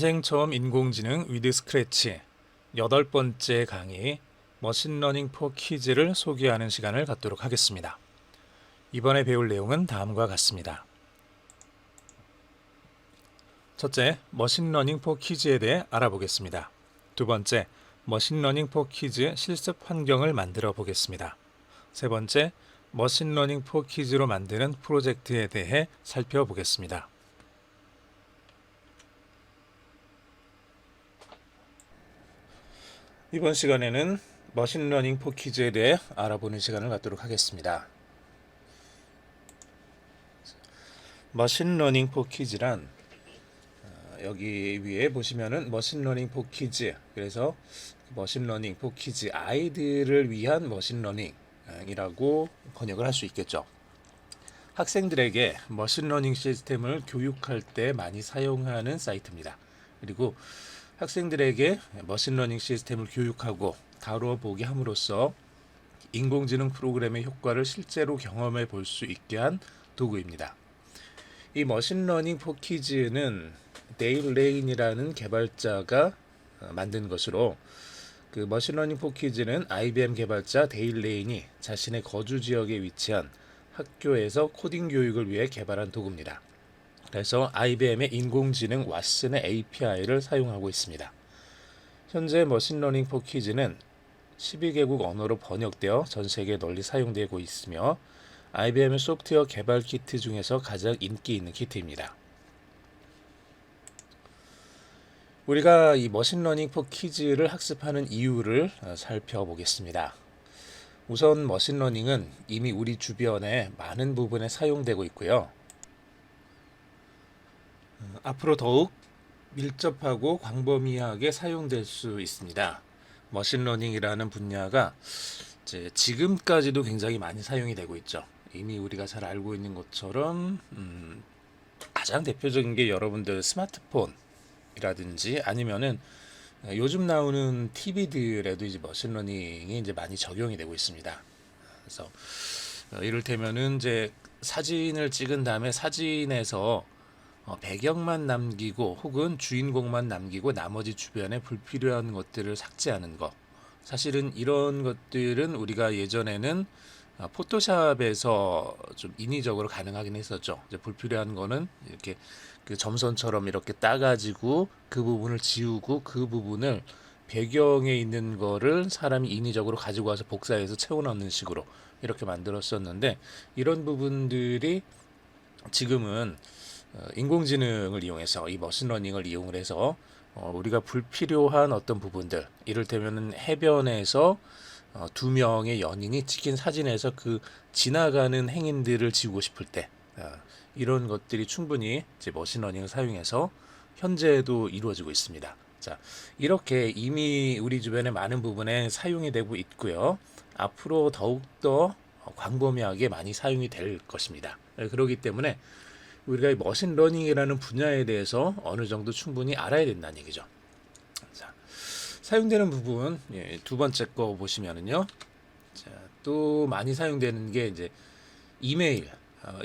인생 처음 인공지능 위드 스크래치 8번째 강의 머신러닝 포 키즈를 소개하는 시간을 갖도록 하겠습니다. 이번에 배울 내용은 다음과 같습니다. 첫째, 머신러닝 포 키즈에 대해 알아보겠습니다. 두 번째, 머신러닝 포 키즈 실습 환경을 만들어 보겠습니다. 세 번째, 머신러닝 포 키즈로 만드는 프로젝트에 대해 살펴보겠습니다. 이번 시간에는 머신러닝 포 키즈에 대해 알아보는 시간을 갖도록 하겠습니다. 머신러닝 포 키즈란 여기 위에 보시면은 머신러닝 포 키즈, 그래서 머신러닝 포 키즈 아이들을 위한 머신러닝이라고 번역을 할 수 있겠죠. 학생들에게 머신러닝 시스템을 교육할 때 많이 사용하는 사이트입니다. 그리고 학생들에게 머신러닝 시스템을 교육하고 다뤄보게 함으로써 인공지능 프로그램의 효과를 실제로 경험해 볼 수 있게 한 도구입니다. 이 머신러닝 포 키즈는 데일 레인이라는 개발자가 만든 것으로, 그 머신러닝 포 키즈는 IBM 개발자 데일 레인이 자신의 거주 지역에 위치한 학교에서 코딩 교육을 위해 개발한 도구입니다. 그래서 IBM의 인공지능 왓슨의 API를 사용하고 있습니다. 현재 머신러닝 포 키즈는 12개국 언어로 번역되어 전 세계에 널리 사용되고 있으며 IBM의 소프트웨어 개발 키트 중에서 가장 인기 있는 키트입니다. 우리가 이 머신러닝 포 키즈를 학습하는 이유를 살펴보겠습니다. 우선 머신러닝은 이미 우리 주변에 많은 부분에 사용되고 있고요. 앞으로 더욱 밀접하고 광범위하게 사용될 수 있습니다. 머신러닝이라는 분야가 지금까지도 굉장히 많이 사용이 되고 있죠. 이미 우리가 잘 알고 있는 것처럼 가장 대표적인 게 여러분들 스마트폰이라든지 아니면은 요즘 나오는 TV들에도 이제 머신러닝이 이제 많이 적용이 되고 있습니다. 그래서 이를테면은 이제 사진을 찍은 다음에 사진에서 배경만 남기고 혹은 주인공만 남기고 나머지 주변에 불필요한 것들을 삭제하는 거. 사실은 이런 것들은 우리가 예전에는 포토샵에서 좀 인위적으로 가능하긴 했었죠. 이제 불필요한 거는 이렇게 그 점선처럼 이렇게 따가지고 그 부분을 지우고 그 부분을 배경에 있는 거를 사람이 인위적으로 가지고 와서 복사해서 채워넣는 식으로 이렇게 만들었었는데, 이런 부분들이 지금은 인공지능을 이용해서, 이 머신러닝을 이용을 해서 우리가 불필요한 어떤 부분들, 이를테면 해변에서 두 명의 연인이 찍힌 사진에서 그 지나가는 행인들을 지우고 싶을 때 이런 것들이 충분히 이제 머신러닝을 사용해서 현재도 이루어지고 있습니다. 자, 이렇게 이미 우리 주변에 많은 부분에 사용이 되고 있고요. 앞으로 더욱더 광범위하게 많이 사용이 될 것입니다. 그렇기 때문에 우리가 이 머신러닝이라는 분야에 대해서 어느 정도 충분히 알아야 된다는 얘기죠. 자, 사용되는 부분, 두 번째 거 보시면은요. 자, 또 많이 사용되는 게 이제 이메일.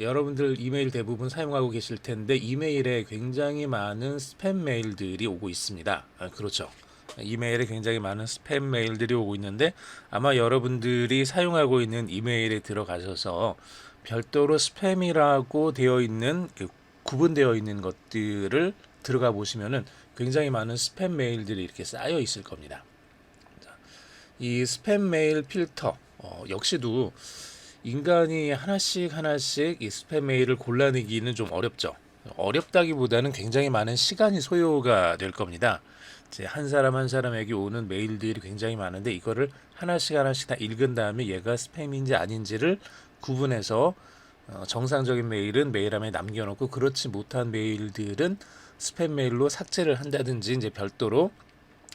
여러분들 이메일 대부분 사용하고 계실 텐데 이메일에 굉장히 많은 스팸 메일들이 오고 있습니다. 그렇죠. 이메일에 굉장히 많은 스팸 메일들이 오고 있는데 아마 여러분들이 사용하고 있는 이메일에 들어가셔서 별도로 스팸이라고 되어 있는 구분되어 있는 것들을 들어가 보시면은 굉장히 많은 스팸 메일들이 이렇게 쌓여 있을 겁니다. 이 스팸 메일 필터 역시도 인간이 하나씩 이 스팸 메일을 골라내기는 좀 어렵죠. 어렵다기보다는 굉장히 많은 시간이 소요가 될 겁니다. 한 사람 한 사람에게 오는 메일들이 굉장히 많은데 이거를 하나씩 다 읽은 다음에 얘가 스팸인지 아닌지를 구분해서 정상적인 메일은 메일함에 남겨놓고 그렇지 못한 메일들은 스팸 메일로 삭제를 한다든지 이제 별도로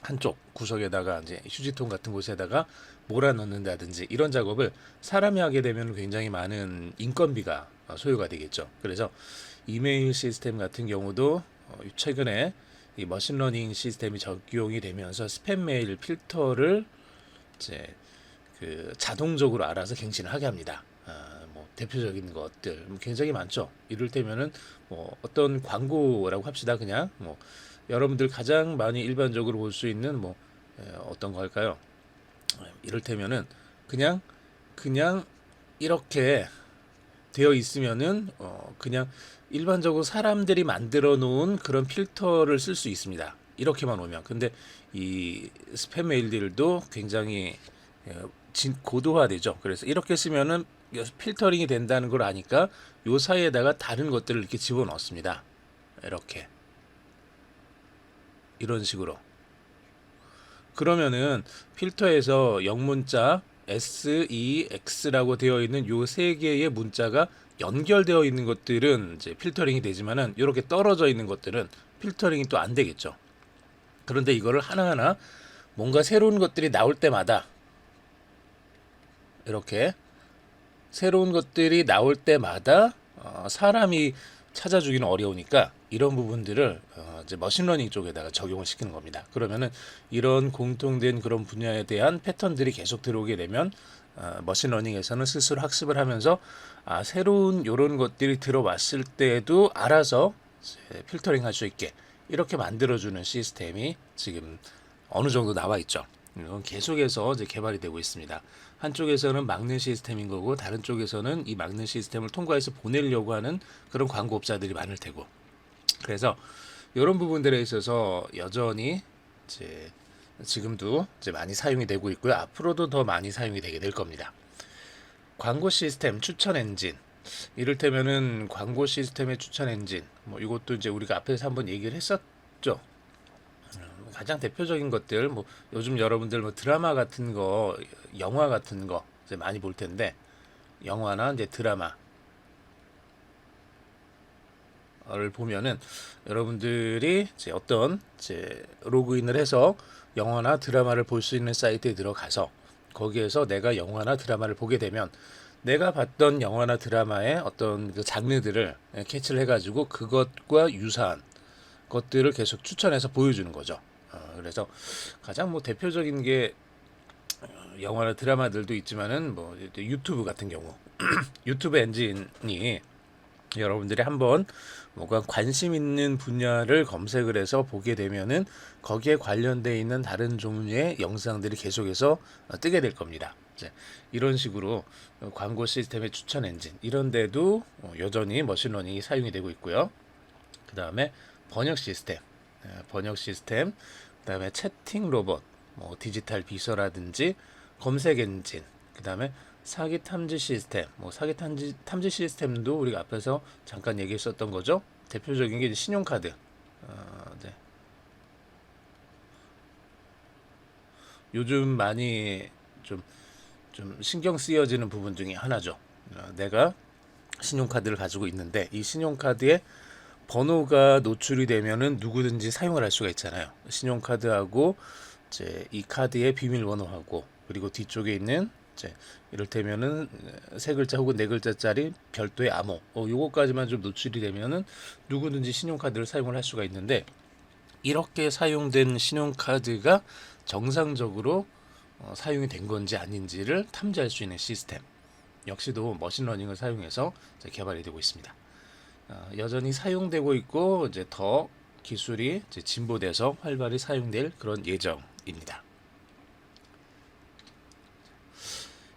한쪽 구석에다가 이제 휴지통 같은 곳에다가 몰아넣는다든지 이런 작업을 사람이 하게 되면 굉장히 많은 인건비가 소요가 되겠죠. 그래서 이메일 시스템 같은 경우도 최근에 이 머신러닝 시스템이 적용이 되면서 스팸 메일 필터를 이제 자동적으로 알아서 갱신을 하게 합니다. 대표적인 것들 굉장히 많죠. 이를테면은 어떤 광고라고 합시다. 그냥 여러분들 가장 많이 일반적으로 볼 수 있는 어떤 거 할까요? 이를테면은 그냥 그냥 이렇게 되어 있으면은 그냥 일반적으로 사람들이 만들어 놓은 그런 필터를 쓸 수 있습니다. 이렇게만 오면. 근데 이 스팸 메일들도 굉장히 고도화되죠. 그래서 이렇게 쓰면은 필터링이 된다는 걸 아니까 요 사이에다가 다른 것들을 이렇게 집어넣습니다. 이렇게 이런 식으로. 그러면은 필터에서 영문자 S, E, X라고 되어 있는 요 세 개의 문자가 연결되어 있는 것들은 이제 필터링이 되지만은 이렇게 떨어져 있는 것들은 필터링이 또 안 되겠죠. 그런데 이거를 하나하나 뭔가 새로운 것들이 나올 때마다 이렇게 새로운 것들이 나올 때마다 사람이 찾아주기는 어려우니까 이런 부분들을 이제 머신러닝 쪽에다가 적용을 시키는 겁니다. 그러면은 이런 공통된 그런 분야에 대한 패턴들이 계속 들어오게 되면 머신러닝에서는 스스로 학습을 하면서 새로운 이런 것들이 들어왔을 때에도 알아서 필터링 할 수 있게 이렇게 만들어주는 시스템이 지금 어느 정도 나와 있죠. 이건 계속해서 이제 개발이 되고 있습니다. 한쪽에서는 막는 시스템인 거고 다른 쪽에서는 이 막는 시스템을 통과해서 보내려고 하는 그런 광고업자들이 많을 테고 그래서 이런 부분들에 있어서 여전히 이제 지금도 이제 많이 사용이 되고 있고요. 앞으로도 더 많이 사용이 되게 될 겁니다. 광고 시스템 추천 엔진 이를테면은 광고 시스템의 추천 엔진 이것도 이제 우리가 앞에서 한번 얘기를 했었죠. 가장 대표적인 것들 요즘 여러분들 드라마 같은 거 영화 같은 거 이제 많이 볼 텐데 영화나 이제 드라마를 보면은 여러분들이 이제 어떤 이제 로그인을 해서 영화나 드라마를 볼 수 있는 사이트에 들어가서 거기에서 내가 영화나 드라마를 보게 되면 내가 봤던 영화나 드라마의 어떤 그 장르들을 캐치를 해가지고 그것과 유사한 것들을 계속 추천해서 보여주는 거죠. 그래서 가장 대표적인 게 영화나 드라마들도 있지만은 유튜브 같은 경우 유튜브 엔진이 여러분들이 한번 뭔가 관심 있는 분야를 검색을 해서 보게 되면은 거기에 관련되어 있는 다른 종류의 영상들이 계속해서 뜨게 될 겁니다. 이제 이런 식으로 광고 시스템의 추천 엔진 이런 데도 여전히 머신러닝이 사용이 되고 있고요. 그 다음에 번역 시스템, 번역 시스템, 그 다음에 채팅 로봇, 디지털 비서라든지 검색 엔진, 그 다음에 사기 탐지 시스템, 사기 탐지 시스템도 우리가 앞에서 잠깐 얘기했었던 거죠. 대표적인 게 이제 신용카드. 네. 요즘 많이 좀, 좀 신경 쓰여지는 부분 중에 하나죠. 내가 신용카드를 가지고 있는데 이 신용카드에 번호가 노출이 되면은 누구든지 사용을 할 수가 있잖아요. 신용카드하고 이제 이 카드의 비밀번호하고 그리고 뒤쪽에 있는 이제 이를테면은 세 글자 혹은 네 글자짜리 별도의 암호, 요거까지만 좀 노출이 되면은 누구든지 신용카드를 사용을 할 수가 있는데 이렇게 사용된 신용카드가 정상적으로 사용이 된 건지 아닌지를 탐지할 수 있는 시스템 역시도 머신러닝을 사용해서 개발이 되고 있습니다. 여전히 사용되고 있고 이제 더 기술이 이제 진보돼서 활발히 사용될 그런 예정입니다.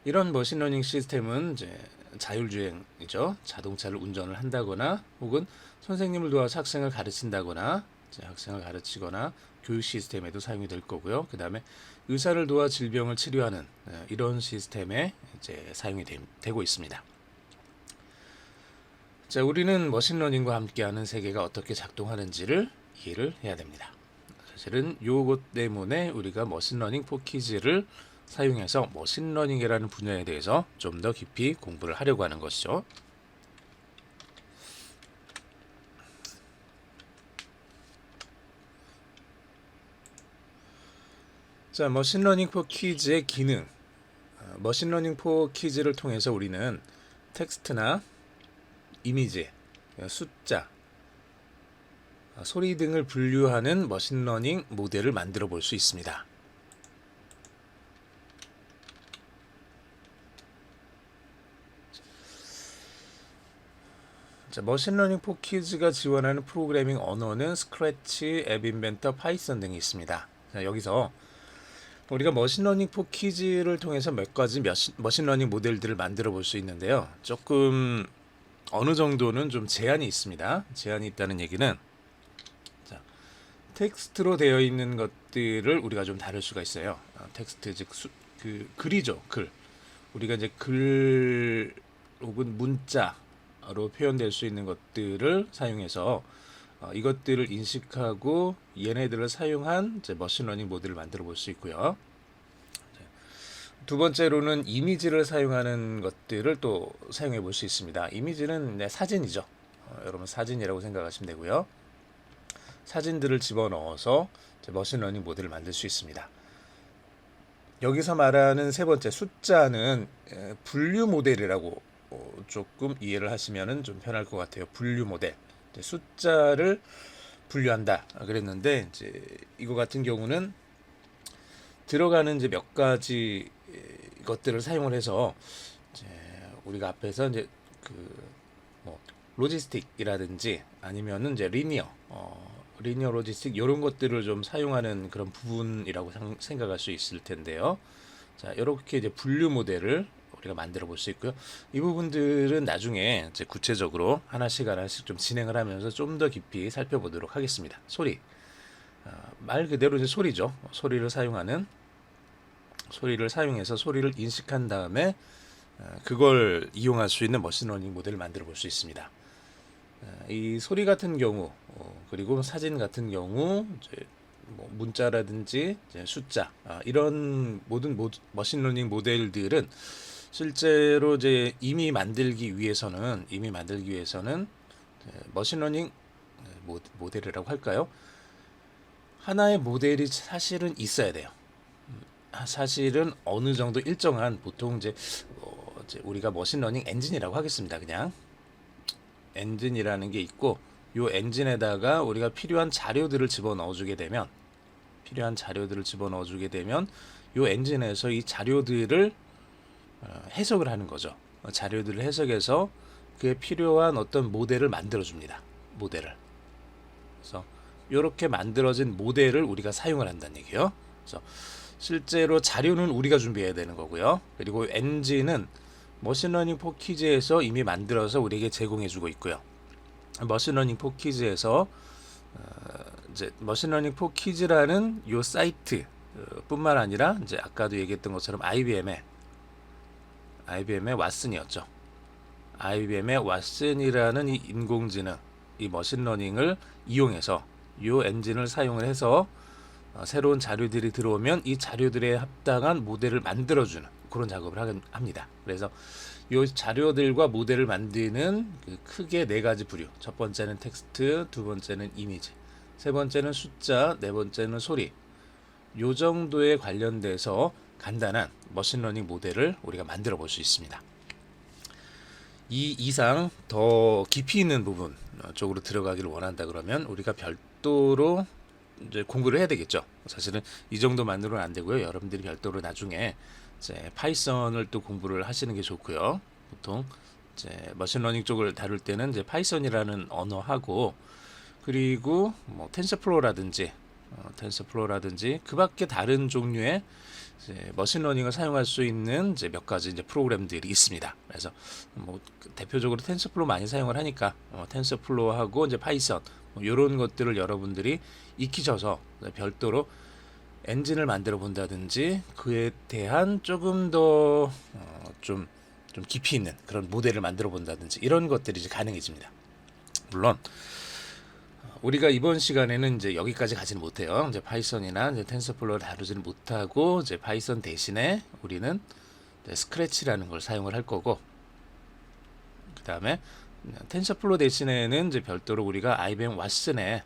이런 머신러닝 시스템은 이제 자율주행이죠. 자동차를 운전을 한다거나 혹은 선생님을 도와서 학생을 가르친다거나 학생을 가르치거나 교육 시스템에도 사용이 될 거고요. 그 다음에 의사를 도와 질병을 치료하는 이런 시스템에 이제 사용이 되고 있습니다. 자, 우리는 머신러닝과 함께하는 세계가 어떻게 작동하는지를 이해를 해야 됩니다. 사실은 요것 때문에 우리가 머신러닝 포 키즈를 사용해서 머신러닝이라는 분야에 대해서 좀 더 깊이 공부를 하려고 하는 것이죠. 자, 머신러닝 포 키즈의 기능. 머신러닝 포 키즈를 통해서 우리는 텍스트나 이미지, 숫자, 소리 등을 분류하는 머신러닝 모델을 만들어 볼 수 있습니다. 자, 머신러닝 포 키즈가 지원하는 프로그래밍 언어는 스크래치, 앱 인벤터, 파이썬 등이 있습니다. 자, 여기서 우리가 머신러닝 포 키즈를 통해서 몇 가지 머신러닝 모델들을 만들어 볼 수 있는데요. 조금 어느 정도는 좀 제한이 있습니다. 제한이 있다는 얘기는, 자, 텍스트로 되어 있는 것들을 우리가 좀 다룰 수가 있어요. 텍스트 즉 그 글이죠, 글. 우리가 이제 글 혹은 문자로 표현될 수 있는 것들을 사용해서 이것들을 인식하고 얘네들을 사용한 이제 머신러닝 모델을 만들어 볼 수 있고요. 두 번째로는 이미지를 사용하는 것들을 또 사용해 볼 수 있습니다. 이미지는 사진이죠. 여러분 사진이라고 생각하시면 되고요. 사진들을 집어넣어서 머신러닝 모델을 만들 수 있습니다. 여기서 말하는 세 번째 숫자는 분류 모델이라고 조금 이해를 하시면 좀 편할 것 같아요. 분류 모델. 숫자를 분류한다 그랬는데, 이제 이거 같은 경우는 들어가는 이제 몇 가지 것들을 사용을 해서 이제 우리가 앞에서 이제 뭐 로지스틱이라든지 아니면은 이제 리니어 로지스틱 이런 것들을 좀 사용하는 그런 부분이라고 생각할 수 있을 텐데요. 자, 이렇게 이제 분류 모델을 우리가 만들어 볼 수 있고요. 이 부분들은 나중에 이제 구체적으로 하나씩 좀 진행을 하면서 좀 더 깊이 살펴보도록 하겠습니다. 소리. 말 그대로 이제 소리죠. 소리를 사용해서 소리를 인식한 다음에 그걸 이용할 수 있는 머신러닝 모델을 만들어 볼 수 있습니다. 이 소리 같은 경우 그리고 사진 같은 경우 이제 뭐 문자라든지 이제 숫자 이런 모든 머신러닝 모델들은 실제로 이제 이미 만들기 위해서는 머신러닝 모델이라고 할까요? 하나의 모델이 사실은 있어야 돼요. 사실은 어느 정도 일정한 보통 이제 우리가 머신러닝 엔진이라고 하겠습니다. 그냥 엔진이라는 게 있고, 요 엔진에다가 우리가 필요한 자료들을 집어넣어 주게 되면 요 엔진에서 이 자료들을 해석을 하는 거죠. 자료들을 해석해서 그에 필요한 어떤 모델을 만들어 줍니다. 그래서 이렇게 만들어진 모델을 우리가 사용을 한다는 얘기예요. 그래서 실제로 자료는 우리가 준비해야 되는 거고요. 그리고 엔진은 머신러닝 포 키즈에서 이미 만들어서 우리에게 제공해 주고 있고요. 머신러닝 포 키즈에서 이제 머신러닝 포 키즈라는 요 사이트 뿐만 아니라 이제 아까도 얘기했던 것처럼 IBM의 왓슨이었죠. IBM의 왓슨이라는 이 인공지능, 이 머신러닝을 이용해서 요 엔진을 사용을 해서 새로운 자료들이 들어오면 이 자료들에 합당한 모델을 만들어주는 그런 작업을 합니다. 그래서 이 자료들과 모델을 만드는 크게 네 가지 부류. 첫 번째는 텍스트, 두 번째는 이미지, 세 번째는 숫자, 네 번째는 소리. 요 정도에 관련돼서 간단한 머신러닝 모델을 우리가 만들어 볼 수 있습니다. 이 이상 더 깊이 있는 부분 쪽으로 들어가기를 원한다 그러면 우리가 별도로 이제 공부를 해야 되겠죠. 사실은 이 정도만으로는 안 되고요. 여러분들이 별도로 나중에 이제 파이썬을 또 공부를 하시는 게 좋고요. 보통 이제 머신러닝 쪽을 다룰 때는 이제 파이썬이라는 언어하고, 그리고 뭐 텐서플로우라든지 그밖에 다른 종류의 이제 머신러닝을 사용할 수 있는 이제 몇 가지 이제 프로그램들이 있습니다. 그래서 뭐 대표적으로 텐서플로우 많이 사용을 하니까 텐서플로우하고 이제 파이썬 이런 것들을 여러분들이 익히셔서 별도로 엔진을 만들어 본다든지 그에 대한 조금 더 좀 깊이 있는 그런 모델을 만들어 본다든지 이런 것들이 이제 가능해집니다. 물론 우리가 이번 시간에는 이제 여기까지 가지는 못해요. 이제 파이썬이나 이제 텐서플로우를 다루지는 못하고, 이제 파이썬 대신에 우리는 스크래치라는 걸 사용을 할 거고, 그 다음에 텐서플로우 대신에는 이제 별도로 우리가 IBM 왓슨의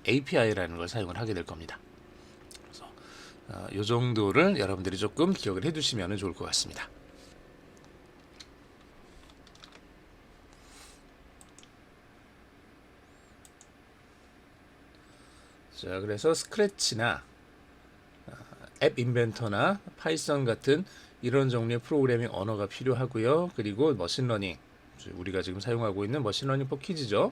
API라는 걸 사용을 하게 될 겁니다. 그래서 이 정도를 여러분들이 조금 기억을 해두시면 좋을 것 같습니다. 자, 그래서 스크래치나 앱 인벤터나 파이썬 같은 이런 종류의 프로그래밍 언어가 필요하고요. 그리고 머신러닝, 우리가 지금 사용하고 있는 머신러닝 포 키즈죠.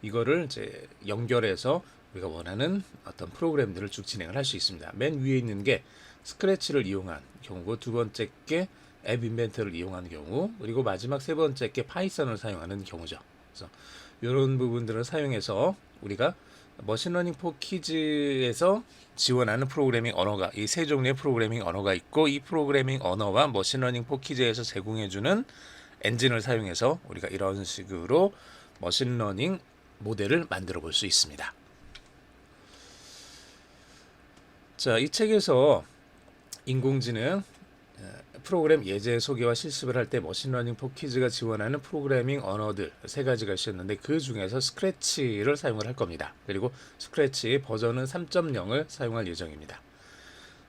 이거를 이제 연결해서 우리가 원하는 어떤 프로그램들을 쭉 진행을 할 수 있습니다. 맨 위에 있는 게 스크래치를 이용한 경우고, 두 번째 게 앱 인벤터를 이용하는 경우, 그리고 마지막 세 번째 게 파이썬을 사용하는 경우죠. 그래서 이런 부분들을 사용해서 우리가 머신러닝 포 키즈에서 지원하는 프로그래밍 언어가, 이 세 종류의 프로그래밍 언어가 있고, 이 프로그래밍 언어와 머신러닝 포 키즈에서 제공해주는 엔진을 사용해서 우리가 이런 식으로 머신러닝 모델을 만들어 볼 수 있습니다. 자, 이 책에서 인공지능 프로그램 예제 소개와 실습을 할 때 머신러닝 포 키즈가 지원하는 프로그래밍 언어들 세 가지가 있었는데, 그 중에서 스크래치를 사용을 할 겁니다. 그리고 스크래치 버전은 3.0을 사용할 예정입니다.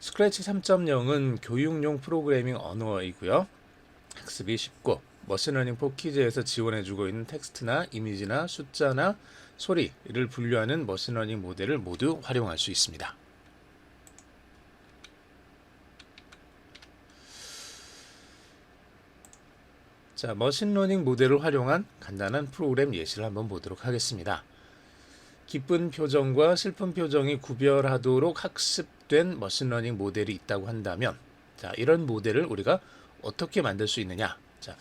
스크래치 3.0은 교육용 프로그래밍 언어이고요. 학습이 쉽고 머신러닝 포 키즈에서 지원해주고 있는 텍스트나 이미지나 숫자나 소리를 분류하는 머신러닝 모델을 모두 활용할 수 있습니다. 자, 머신러닝 모델을 활용한 간단한 프로그램 예시를 한번 보도록 하겠습니다. 기쁜 표정과 슬픈 표정이 구별하도록 학습된 머신러닝 모델이 있다고 한다면, 자, 이런 모델을 우리가 어떻게 만들 수 있느냐? 자,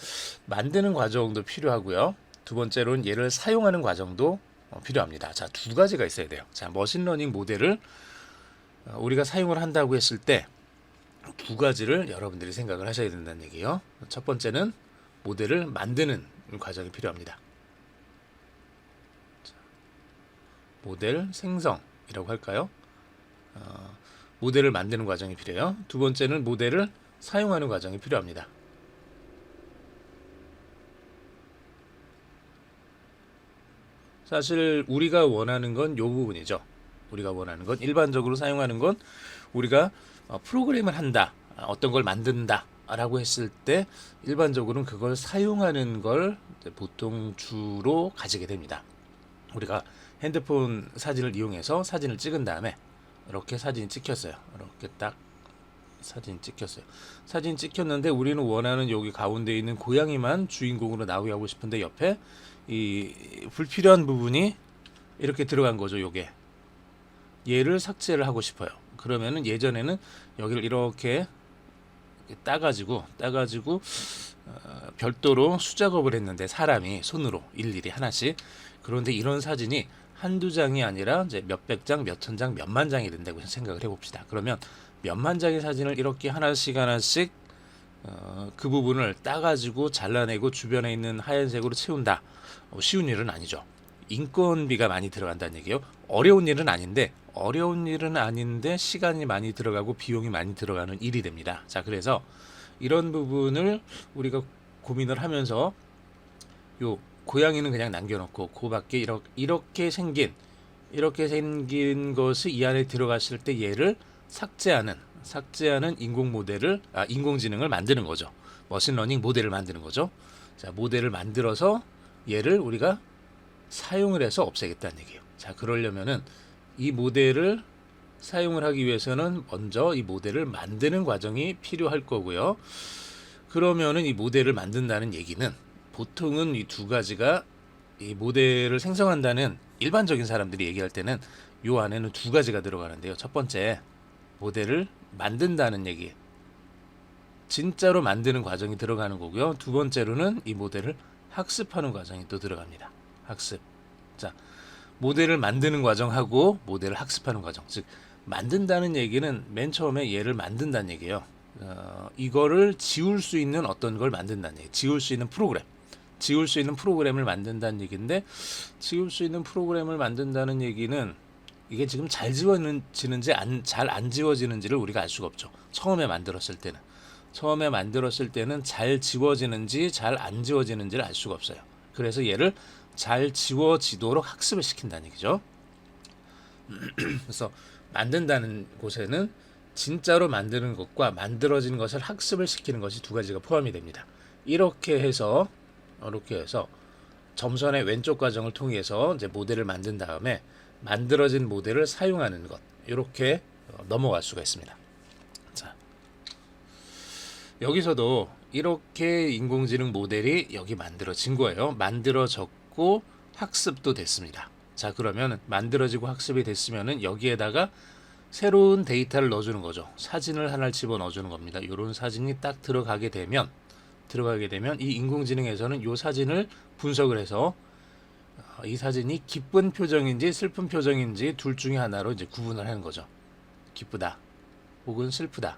만드는 과정도 필요하고요. 두 번째로는 얘를 사용하는 과정도 필요합니다. 자, 두 가지가 있어야 돼요. 자, 머신러닝 모델을 우리가 사용을 한다고 했을 때 두 가지를 여러분들이 생각을 하셔야 된다는 얘기예요. 첫 번째는 모델을 만드는 과정이 필요합니다. 자, 모델 생성이라고 할까요? 모델을 만드는 과정이 필요해요. 두 번째는 모델을 사용하는 과정이 필요합니다. 사실 우리가 원하는 건 이 부분이죠. 우리가 원하는 건, 일반적으로 사용하는 건, 우리가 프로그램을 한다, 어떤 걸 만든다 라고 했을 때 일반적으로는 그걸 사용하는 걸 보통 주로 가지게 됩니다. 우리가 핸드폰 사진을 이용해서 사진을 찍은 다음에 이렇게 사진이 찍혔어요. 이렇게 딱 사진 찍혔어요. 사진 찍혔는데 우리는 원하는 여기 가운데 있는 고양이만 주인공으로 나오게 하고 싶은데, 옆에 이 불필요한 부분이 이렇게 들어간 거죠. 요게 얘를 삭제를 하고 싶어요. 그러면은 예전에는 여기를 이렇게 따가지고 별도로 수작업을 했는데, 사람이 손으로 일일이 하나씩. 그런데 이런 사진이 한두 장이 아니라 이제 몇백 장, 몇천 장, 몇만 장이 된다고 생각을 해봅시다. 그러면 몇만 장의 사진을 이렇게 하나씩 그 부분을 따가지고 잘라내고 주변에 있는 하얀색으로 채운다. 쉬운 일은 아니죠. 인건비가 많이 들어간다는 얘기예요. 어려운 일은 아닌데 시간이 많이 들어가고 비용이 많이 들어가는 일이 됩니다. 자, 그래서 이런 부분을 우리가 고민을 하면서, 요 고양이는 그냥 남겨놓고 그 밖에 이렇게 생긴 것이 이 안에 들어갔을 때 얘를 삭제하는 인공지능을 만드는 거죠. 머신러닝 모델을 만드는 거죠. 자, 모델을 만들어서 얘를 우리가 사용을 해서 없애겠다는 얘기예요. 자, 그러려면은 이 모델을 사용을 하기 위해서는 먼저 이 모델을 만드는 과정이 필요할 거고요. 그러면은 이 모델을 만든다는 얘기는, 보통은 이 두 가지가, 이 모델을 생성한다는 일반적인 사람들이 얘기할 때는 요 안에는 두 가지가 들어가는데요. 첫 번째, 모델을 만든다는 얘기, 진짜로 만드는 과정이 들어가는 거고요. 두 번째로는 이 모델을 학습하는 과정이 또 들어갑니다. 학습. 자, 모델을 만드는 과정하고 모델을 학습하는 과정, 즉 만든다는 얘기는 맨 처음에 얘를 만든다는 얘기예요. 이거를 지울 수 있는 어떤 걸 만든다는 얘기, 지울 수 있는 프로그램을 만든다는 얘기인데, 지울 수 있는 프로그램을 만든다는 얘기는 이게 지금 잘 지워지는지 잘 안 지워지는지를 우리가 알 수가 없죠. 처음에 만들었을 때는 잘 지워지는지 잘 안 지워지는지를 알 수가 없어요. 그래서 얘를 잘 지워지도록 학습을 시킨다는 얘기죠. 그래서 만든다는 곳에는 진짜로 만드는 것과 만들어진 것을 학습을 시키는 것이 두 가지가 포함이 됩니다. 이렇게 해서 점선의 왼쪽 과정을 통해서 이제 모델을 만든 다음에 만들어진 모델을 사용하는 것, 이렇게 넘어갈 수가 있습니다. 자, 여기서도 이렇게 인공지능 모델이 여기 만들어진 거예요. 만들어졌고 학습도 됐습니다. 자, 그러면 만들어지고 학습이 됐으면은 여기에다가 새로운 데이터를 넣어주는 거죠. 사진을 하나를 집어 넣어주는 겁니다. 이런 사진이 딱 들어가게 되면 이 인공지능에서는 이 사진을 분석을 해서 이 사진이 기쁜 표정인지 슬픈 표정인지 둘 중에 하나로 이제 구분을 하는 거죠. 기쁘다 혹은 슬프다.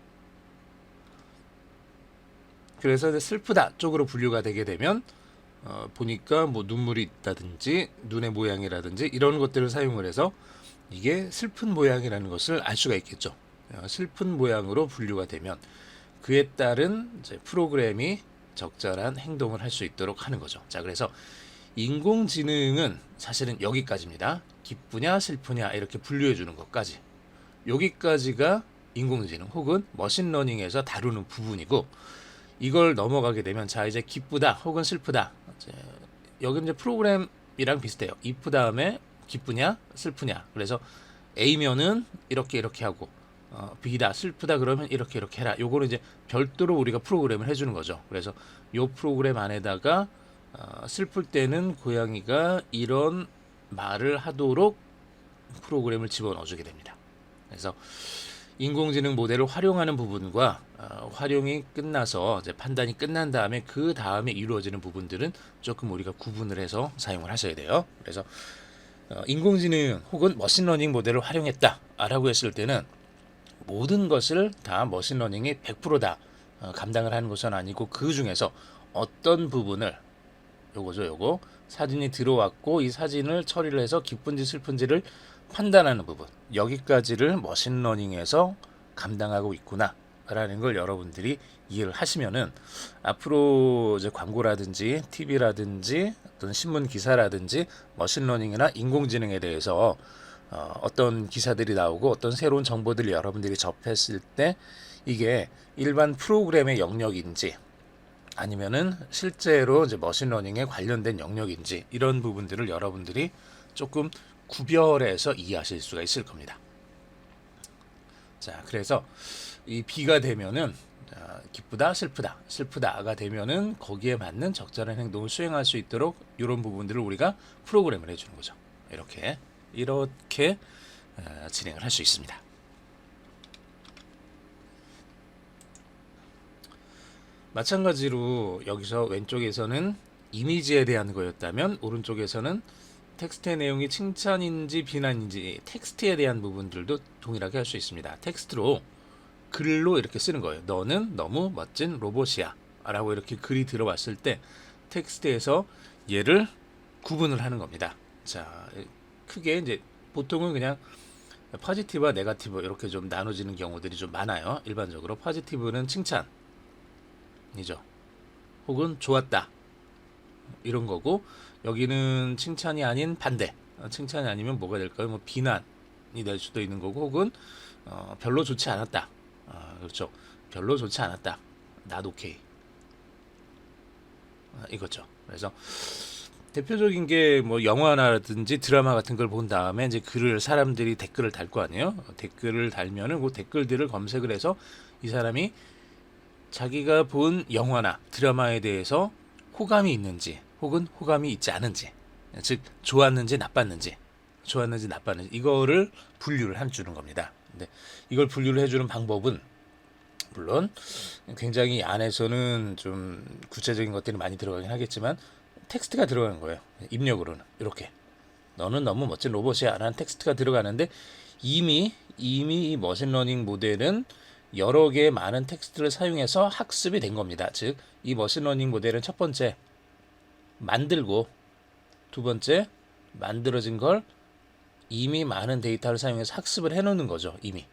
그래서 이제 슬프다 쪽으로 분류가 되게 되면 보니까 뭐 눈물이 있다든지 눈의 모양이라든지 이런 것들을 사용을 해서 이게 슬픈 모양이라는 것을 알 수가 있겠죠. 슬픈 모양으로 분류가 되면 그에 따른 이제 프로그램이 적절한 행동을 할 수 있도록 하는 거죠. 자, 그래서 인공지능은 사실은 여기까지입니다. 기쁘냐 슬프냐 이렇게 분류해 주는 것까지. 여기까지가 인공지능 혹은 머신러닝에서 다루는 부분이고, 이걸 넘어가게 되면 자 이제 기쁘다 혹은 슬프다. 여기 이제 프로그램이랑 비슷해요. if 다음에 기쁘냐 슬프냐. 그래서 A면은 이렇게 하고 B다 슬프다 그러면 이렇게 해라. 요거는 이제 별도로 우리가 프로그램을 해주는 거죠. 그래서 요 프로그램 안에다가 슬플 때는 고양이가 이런 말을 하도록 프로그램을 집어넣어주게 됩니다. 그래서 인공지능 모델을 활용하는 부분과 활용이 끝나서 이제 판단이 끝난 다음에 그 다음에 이루어지는 부분들은 조금 우리가 구분을 해서 사용을 하셔야 돼요. 그래서 인공지능 혹은 머신러닝 모델을 활용했다라고 했을 때는 모든 것을 다 머신러닝이 100%다 감당을 하는 것은 아니고, 그 중에서 어떤 부분을 요거 사진이 들어왔고 이 사진을 처리를 해서 기쁜지 슬픈지를 판단하는 부분, 여기까지를 머신러닝에서 감당하고 있구나 라는 걸 여러분들이 이해를 하시면은 앞으로 이제 광고라든지 TV라든지 어떤 신문 기사라든지 머신러닝이나 인공지능에 대해서 어떤 기사들이 나오고 어떤 새로운 정보들을 여러분들이 접했을 때 이게 일반 프로그램의 영역인지 아니면은 실제로 이제 머신러닝에 관련된 영역인지 이런 부분들을 여러분들이 조금 구별해서 이해하실 수가 있을 겁니다. 자, 그래서 이 B가 되면은 기쁘다 슬프다가 되면은 거기에 맞는 적절한 행동을 수행할 수 있도록 이런 부분들을 우리가 프로그램을 해주는 거죠. 이렇게 진행을 할 수 있습니다. 마찬가지로 여기서 왼쪽에서는 이미지에 대한 거였다면 오른쪽에서는 텍스트의 내용이 칭찬인지 비난인지 텍스트에 대한 부분들도 동일하게 할 수 있습니다. 텍스트로 글로 이렇게 쓰는 거예요. 너는 너무 멋진 로봇이야 라고 이렇게 글이 들어왔을 때 텍스트에서 얘를 구분을 하는 겁니다. 자, 크게 이제 보통은 그냥 포지티브와 네거티브 이렇게 좀 나눠지는 경우들이 좀 많아요. 일반적으로 포지티브는 칭찬이죠. 혹은 좋았다 이런 거고, 여기는 칭찬이 아닌 반대. 칭찬이 아니면 뭐가 될까요? 뭐 비난이 될 수도 있는 거고, 혹은 별로 좋지 않았다. 그렇죠. 별로 좋지 않았다. not okay. 이거죠. 그래서 대표적인 게 뭐 영화라든지 드라마 같은 걸 본 다음에 이제 사람들이 댓글을 달 거 아니에요. 댓글을 달면은 그 댓글들을 검색을 해서 이 사람이 자기가 본 영화나 드라마에 대해서 호감이 있는지 혹은 호감이 있지 않은지, 즉 좋았는지 나빴는지 이거를 분류를 해주는 겁니다. 근데 이걸 분류를 해주는 방법은 물론 굉장히 안에서는 좀 구체적인 것들이 많이 들어가긴 하겠지만 텍스트가 들어가는 거예요. 입력으로는 이렇게 너는 너무 멋진 로봇이야 라는 텍스트가 들어가는데 이미 이 머신러닝 모델은 여러 개의 많은 텍스트를 사용해서 학습이 된 겁니다. 즉 이 머신러닝 모델은 첫 번째 만들고 두 번째 만들어진 걸 이미 많은 데이터를 사용해서 학습을 해놓는 거죠. 이미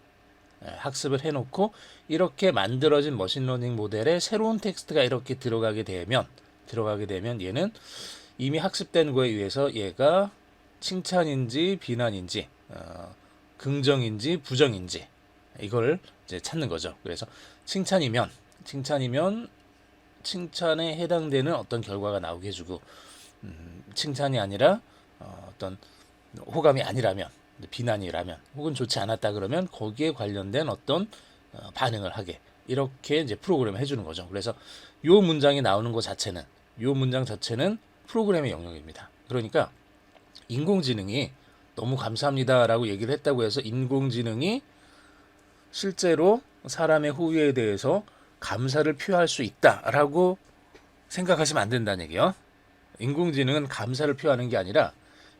학습을 해놓고 이렇게 만들어진 머신러닝 모델에 새로운 텍스트가 이렇게 들어가게 되면 얘는 이미 학습된 거에 의해서 얘가 칭찬인지 비난인지 긍정인지 부정인지 이걸 이제 찾는 거죠. 그래서 칭찬이면 칭찬에 해당되는 어떤 결과가 나오게 해주고, 칭찬이 아니라 어떤 호감이 아니라면, 비난이라면 혹은 좋지 않았다 그러면 거기에 관련된 어떤 반응을 하게, 이렇게 이제 프로그램을 해주는 거죠. 그래서 요 문장이 나오는 것 자체는 요 문장 자체는 프로그램의 영역입니다. 그러니까 인공지능이 너무 감사합니다라고 얘기를 했다고 해서 인공지능이 실제로 사람의 호의에 대해서 감사를 표할 수 있다라고 생각하시면 안 된다는 얘기예요. 인공지능은 감사를 표하는 게 아니라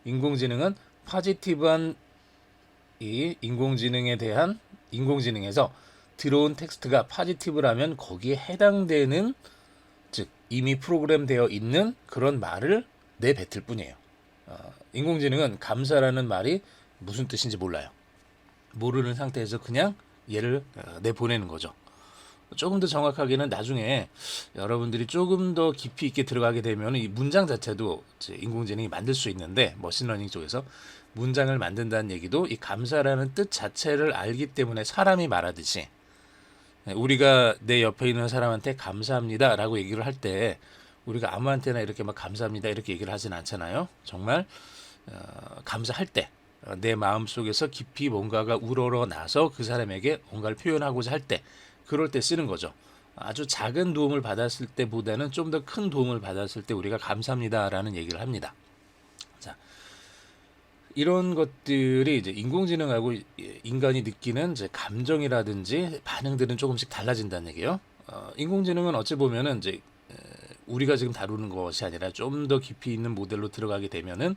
인공지능은 포지티브한 이 인공지능에 대한 인공지능에서 들어온 텍스트가 포지티브라면 거기에 해당되는 즉 이미 프로그램되어 있는 그런 말을 내뱉을 뿐이에요. 인공지능은 감사라는 말이 무슨 뜻인지 몰라요. 모르는 상태에서 그냥 얘를 내보내는 거죠. 조금 더 정확하게는 나중에 여러분들이 조금 더 깊이 있게 들어가게 되면 이 문장 자체도 인공지능이 만들 수 있는데 머신러닝 쪽에서 문장을 만든다는 얘기도 이 감사라는 뜻 자체를 알기 때문에 사람이 말하듯이 우리가 내 옆에 있는 사람한테 감사합니다 라고 얘기를 할 때 우리가 아무한테나 이렇게 막 감사합니다 이렇게 얘기를 하진 않잖아요. 정말 감사할 때 내 마음속에서 깊이 뭔가가 우러러나서 그 사람에게 뭔가를 표현하고자 할 때 그럴 때 쓰는 거죠. 아주 작은 도움을 받았을 때보다는 좀 더 큰 도움을 받았을 때 우리가 감사합니다라는 얘기를 합니다. 자, 이런 것들이 이제 인공지능하고 인간이 느끼는 이제 감정이라든지 반응들은 조금씩 달라진다는 얘기예요. 인공지능은 어찌 보면은 이제 우리가 지금 다루는 것이 아니라 좀 더 깊이 있는 모델로 들어가게 되면은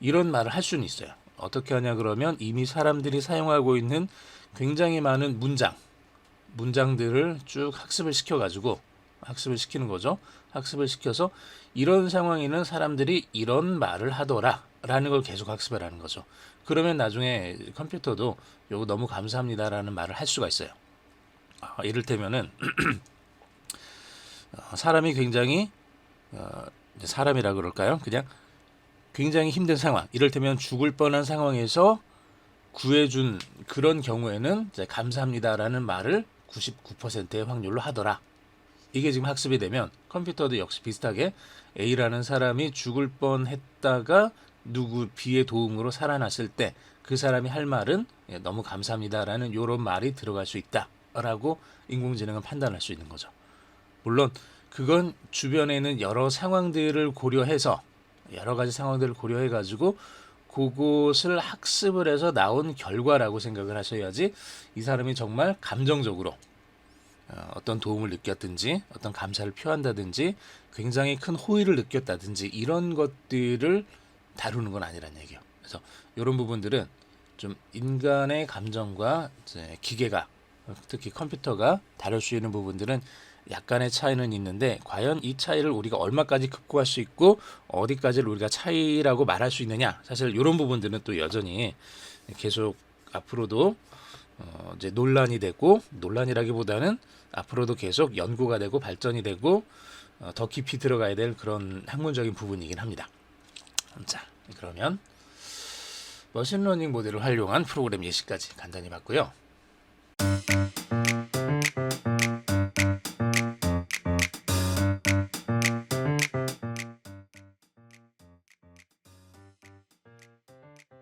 이런 말을 할 수는 있어요. 어떻게 하냐 그러면 이미 사람들이 사용하고 있는 굉장히 많은 문장들을 쭉 학습을 시켜가지고 학습을 시키는 거죠. 학습을 시켜서 이런 상황에는 사람들이 이런 말을 하더라라는 걸 계속 학습을 하는 거죠. 그러면 나중에 컴퓨터도 요거 너무 감사합니다라는 말을 할 수가 있어요. 이를테면은 사람이 굉장히 사람이라 그럴까요? 그냥 굉장히 힘든 상황, 이를테면 죽을 뻔한 상황에서 구해준 그런 경우에는 이제 감사합니다라는 말을 99%의 확률로 하더라. 이게 지금 학습이 되면 컴퓨터도 역시 비슷하게 A라는 사람이 죽을 뻔했다가 누구 B의 도움으로 살아났을 때 그 사람이 할 말은 너무 감사합니다라는 이런 말이 들어갈 수 있다라고 인공지능은 판단할 수 있는 거죠. 물론 그건 주변에 있는 여러 상황들을 고려해서 여러 가지 상황들을 고려해 가지고 그것을 학습을 해서 나온 결과라고 생각을 하셔야지 이 사람이 정말 감정적으로 어떤 도움을 느꼈든지 어떤 감사를 표한다든지 굉장히 큰 호의를 느꼈다든지 이런 것들을 다루는 건 아니란 얘기예요. 그래서 이런 부분들은 좀 인간의 감정과 이제 기계가 특히 컴퓨터가 다룰 수 있는 부분들은 약간의 차이는 있는데 과연 이 차이를 우리가 얼마까지 극복할 수 있고 어디까지를 우리가 차이라고 말할 수 있느냐, 사실 이런 부분들은 또 여전히 계속 앞으로도 이제 논란이 되고, 논란이라기보다는 앞으로도 계속 연구가 되고 발전이 되고 더 깊이 들어가야 될 그런 학문적인 부분이긴 합니다. 자, 그러면 머신러닝 모델을 활용한 프로그램 예시까지 간단히 봤고요.